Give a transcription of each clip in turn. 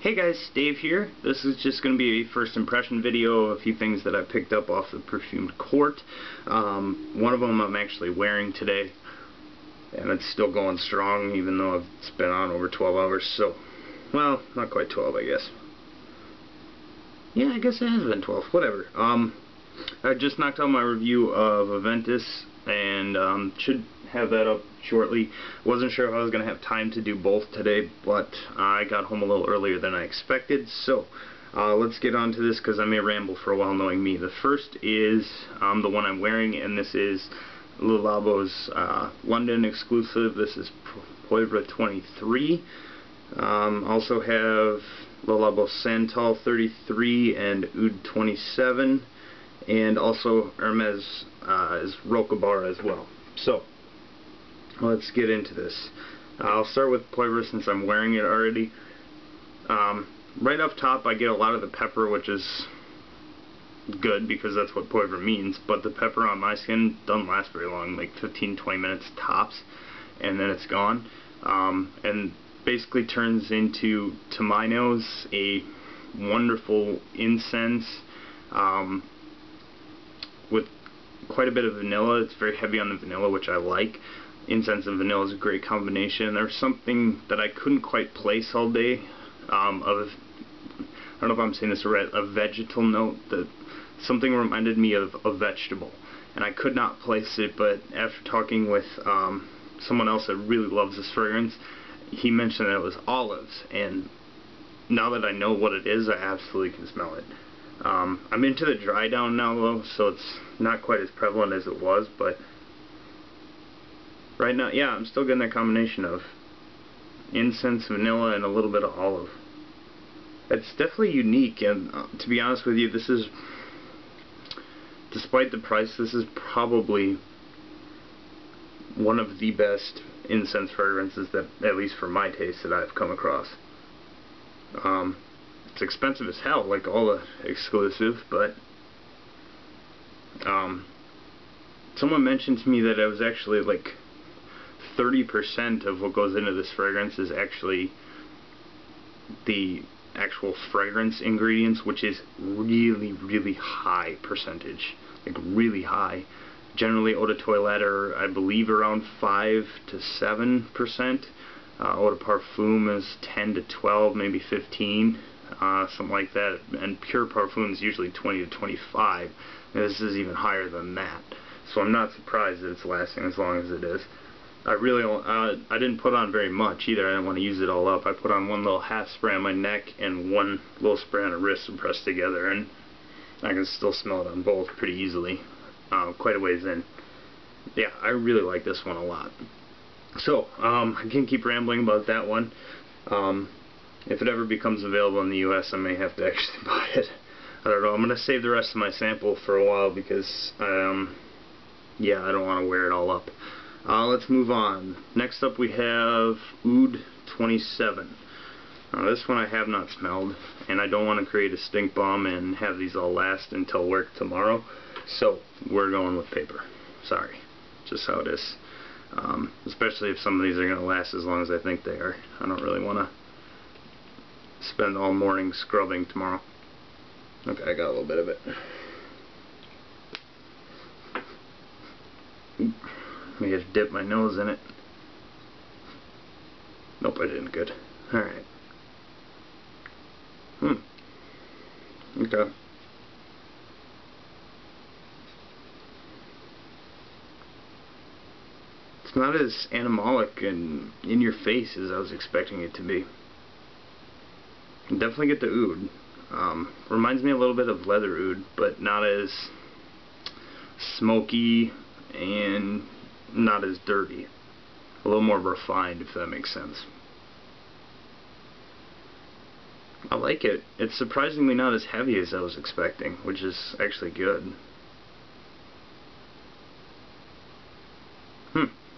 Hey guys, Dave here. This is just going to be a first impression video of a few things that I picked up off the Perfumed Court. One of them I'm actually wearing today, and it's still going strong even though it's been on over 12 hours, so, well, not quite 12 I guess. Yeah, I guess it has been 12, whatever. I just knocked out my review of Aventus, and should have that up shortly. Wasn't sure if I was going to have time to do both today, but I got home a little earlier than I expected, so let's get on to this because I may ramble for a while knowing me. The first is the one I'm wearing, and this is Labo's London exclusive. This is Poivre 23. Also have Labo Santal 33 and Oud 27, and also Hermes Rocabar as well. So let's get into this. I'll start with Poivre since I'm wearing it already. Right off top I get a lot of the pepper, which is good because that's what Poivre means, but the pepper on my skin doesn't last very long, like 15-20 minutes tops, and then it's gone. And basically turns into, to my nose, a wonderful incense with quite a bit of vanilla. It's very heavy on the vanilla, which I like. Incense and vanilla is a great combination. There's something that I couldn't quite place all day I don't know if I'm saying this right, a vegetal note, that something reminded me of a vegetable, and I could not place it, but after talking with someone else that really loves this fragrance, he mentioned that it was olives, and now that I know what it is, I absolutely can smell it. I'm into the dry down now though, so it's not quite as prevalent as it was, but right now, yeah, I'm still getting that combination of incense, vanilla, and a little bit of olive. It's definitely unique, and to be honest with you, this is, despite the price, this is probably one of the best incense fragrances that, at least for my taste, that I've come across. It's expensive as hell, like all the exclusive, but someone mentioned to me that it was actually like 30% of what goes into this fragrance is actually the actual fragrance ingredients, which is really, really high percentage, like really high. Generally, eau de toilette are, I believe, around 5 to 7%. Eau de parfum is 10 to 12, maybe 15, something like that. And pure parfum is usually 20 to 25. And this is even higher than that. So I'm not surprised that it's lasting as long as it is. I didn't put on very much either. I didn't want to use it all up. I put on one little half spray on my neck and one little spray on a wrist and pressed together, and I can still smell it on both pretty easily, quite a ways in. Yeah, I really like this one a lot. So, I can keep rambling about that one. If it ever becomes available in the US, I may have to actually buy it. I don't know. I'm going to save the rest of my sample for a while because, yeah, I don't want to wear it all up. Let's move on. Next up we have Oud 27. This one I have not smelled, and I don't want to create a stink bomb and have these all last until work tomorrow, so we're going with paper. Sorry. Just how it is. Especially if some of these are going to last as long as I think they are. I don't really want to spend all morning scrubbing tomorrow. Okay, I got a little bit of it. Let me just dip my nose in it. Nope, I didn't. Good. Alright. Okay. It's not as animalic and in your face as I was expecting it to be. Definitely get the oud. Reminds me a little bit of leather oud, but not as smoky and not as dirty. A little more refined, if that makes sense. I like it. It's surprisingly not as heavy as I was expecting, which is actually good.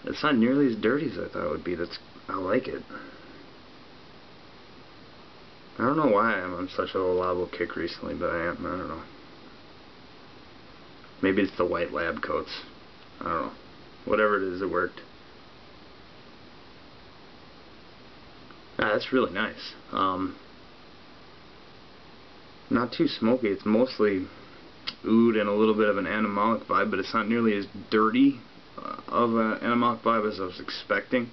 It's not nearly as dirty as I thought it would be. I like it. I don't know why I'm on such a Labo kick recently, but I am. I don't know. Maybe it's the white lab coats. I don't know. Whatever it is, it worked. That's really nice. not too smoky. It's mostly oud and a little bit of an animalic vibe, but it's not nearly as dirty of an animalic vibe as I was expecting.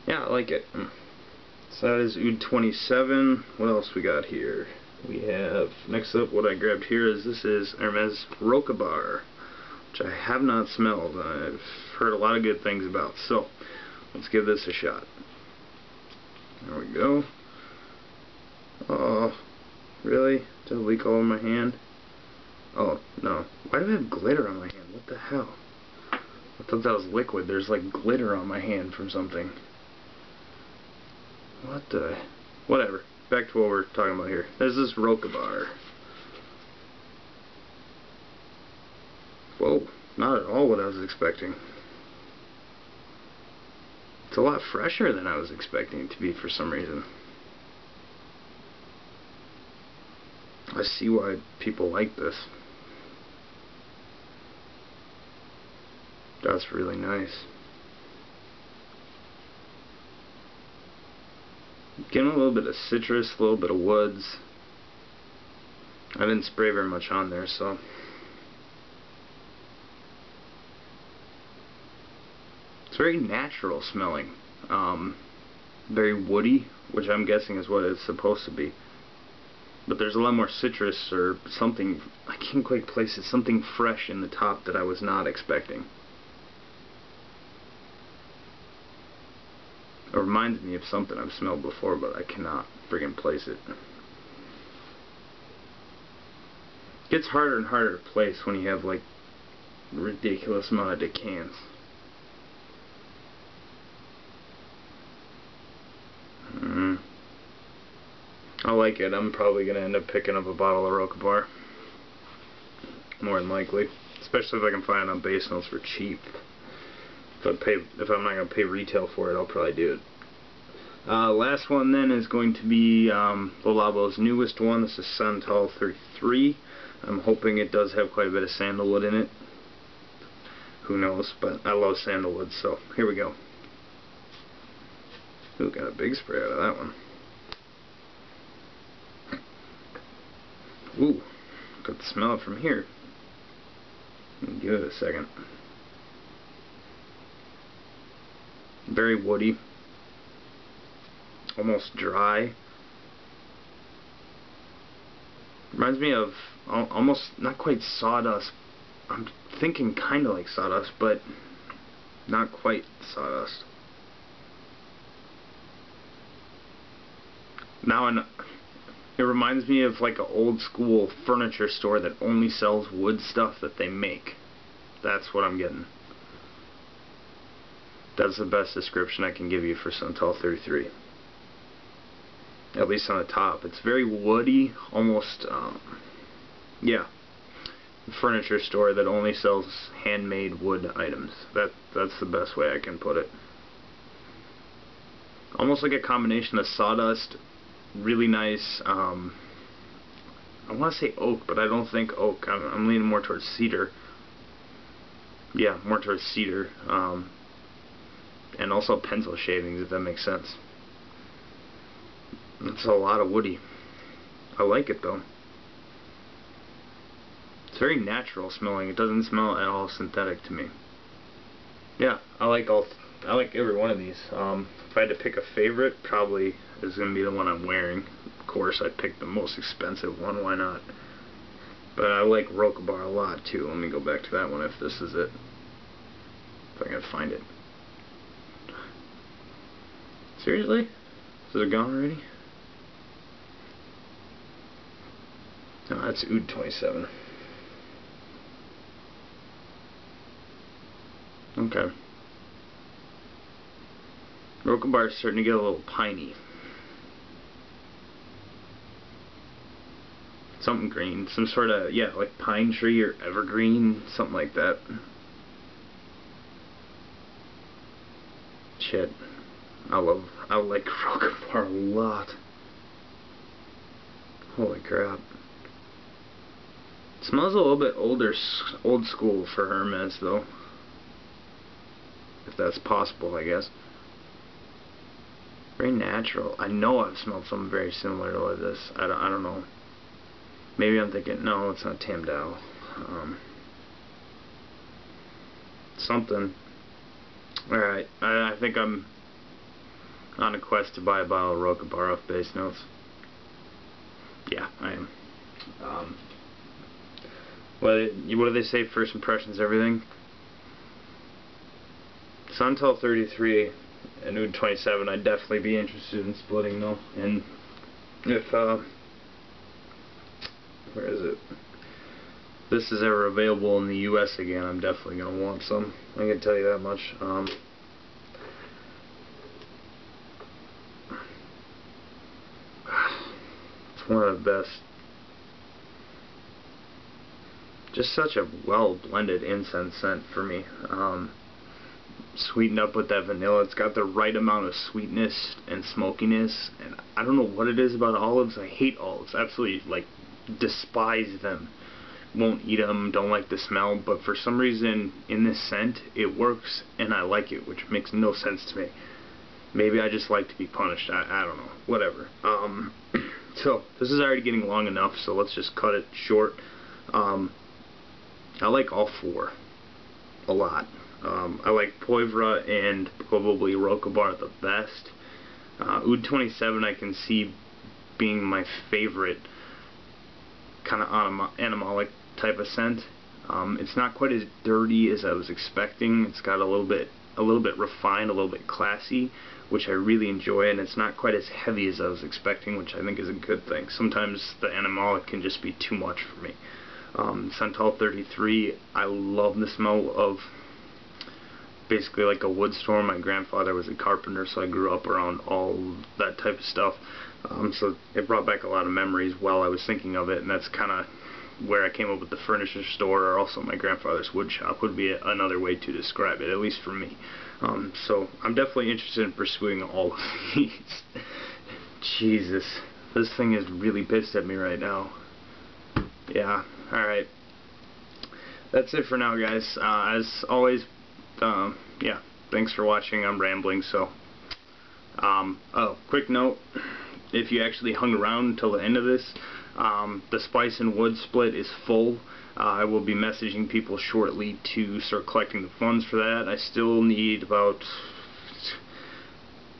Yeah, I like it. So that is oud 27. What else we got here? We have, next up, what I grabbed here is, this is Hermes Rocabar, which I have not smelled. I've heard a lot of good things about, so let's give this a shot. There we go. Oh, really? Did it leak all over my hand? Oh, no. Why do I have glitter on my hand? What the hell? I thought that was liquid. There's like glitter on my hand from something. What the... Whatever. Back to what we're talking about here. There's this Rocabar. Whoa. Not at all what I was expecting. It's a lot fresher than I was expecting it to be for some reason. I see why people like this. That's really nice. Getting a little bit of citrus, a little bit of woods. I didn't spray very much on there, so. It's very natural smelling. Very woody, which I'm guessing is what it's supposed to be. But there's a lot more citrus or something, I can't quite place it, something fresh in the top that I was not expecting. It reminds me of something I've smelled before, but I cannot friggin' place it. It gets harder and harder to place when you have like a ridiculous amount of decants. I like it. I'm probably going to end up picking up a bottle of Rocabar. More than likely. Especially if I can find it on base notes for cheap. If I'm not going to pay retail for it, I'll probably do it. Last one then is going to be the Labo's newest one. This is Santal 33. I'm hoping it does have quite a bit of sandalwood in it. Who knows, but I love sandalwood, so here we go. Ooh, got a big spray out of that one. Ooh, got to smell it from here. Give it a second. Very woody. Almost dry. Reminds me of almost, not quite sawdust. I'm thinking kind of like sawdust, but not quite sawdust. It reminds me of like an old school furniture store that only sells wood stuff that they make. That's what I'm getting. That's the best description I can give you for Santal 33. At least on the top. It's very woody, almost, yeah. Furniture store that only sells handmade wood items. That's the best way I can put it. Almost like a combination of sawdust, really nice, I want to say oak, but I don't think oak. I'm leaning more towards cedar. Yeah, more towards cedar. And also pencil shavings, if that makes sense. It's a lot of woody. I like it though. It's very natural smelling. It doesn't smell at all synthetic to me. Yeah, I like every one of these. If I had to pick a favorite, probably is going to be the one I'm wearing. Of course, I'd pick the most expensive one. Why not? But I like Rocabar a lot too. Let me go back to that one if this is it. If I can find it. Seriously? Is it gone already? No, that's oud 27. Okay. Rocabar is starting to get a little piney. Something green. Some sort of, yeah, like pine tree or evergreen. Something like that. Shit. I like Rocabar a lot. Holy crap. It smells a little bit old school for Hermes though. If that's possible, I guess. Very natural. I know I've smelled something very similar to this. I don't know. Maybe I'm thinking, no, it's not Tamdao. Something. Alright, I think I'm on a quest to buy a bottle of Rocabar off Base Notes. Yeah, I am. What do they say? First impressions, everything. Santal 33 and Oud 27, I'd definitely be interested in splitting though. And if where is it? This is ever available in the U.S. again, I'm definitely gonna want some. I can tell you that much. It's one of the best. Just such a well blended incense scent for me. Sweetened up with that vanilla. It's got the right amount of sweetness and smokiness, and I don't know what it is about olives. I hate olives. Absolutely, like, despise them. Won't eat them, don't like the smell, but for some reason in this scent it works and I like it, which makes no sense to me. Maybe I just like to be punished. I don't know. Whatever. So this is already getting long enough, so let's just cut it short. I like all four a lot. I like Poivre and probably Rocabar the best. Oud 27 I can see being my favorite kind of animalic type of scent. It's not quite as dirty as I was expecting. It's got a little bit refined, a little bit classy, which I really enjoy, and it's not quite as heavy as I was expecting, which I think is a good thing. Sometimes the animalic can just be too much for me. Santal 33, I love the smell of basically like a wood store. My grandfather was a carpenter, so I grew up around all that type of stuff. So it brought back a lot of memories while I was thinking of it, and that's kind of where I came up with the furniture store, or also my grandfather's wood shop would be another way to describe it, at least for me. So I'm definitely interested in pursuing all of these. Jesus, this thing is really pissed at me right now. Yeah, alright. That's it for now, guys. As always, yeah, thanks for watching. I'm rambling, so. Oh, quick note. If you actually hung around until the end of this, the Spice and Wood split is full. I will be messaging people shortly to start collecting the funds for that. I still need about,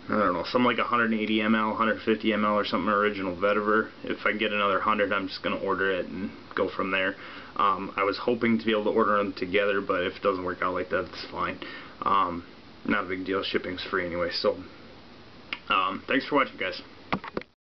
I don't know, something like 180 ml, 150 ml or something original vetiver. If I get another 100, I'm just going to order it and go from there. I was hoping to be able to order them together, but if it doesn't work out like that, it's fine. Not a big deal. Shipping's free anyway. So, thanks for watching, guys.